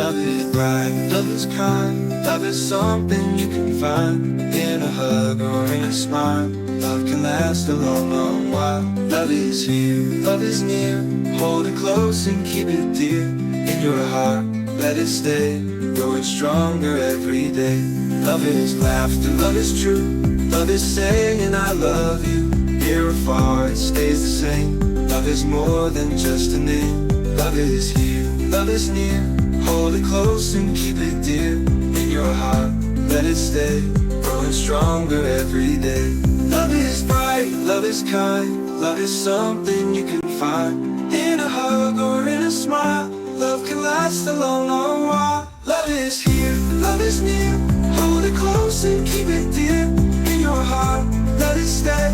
Love is bright, love is kind. Love is something you can find in a hug or in a smile. Love can last a long, long while. Love is here, love is near. Hold it close and keep it dear. In your heart, let it stay, growing stronger every day. Love is laughter, love is true. Love is saying I love you. Near or far, it stays the same. Love is more than just a name. Love is here, love is near. Hold it close and keep it dear. In your heart, let it stay, growing stronger every day. Love is bright, love is kind. Love is something you can find in a hug or in a smile. Love can last a long, long while. Love is here, love is near. Hold it close and keep it dear. In your heart, let it stay,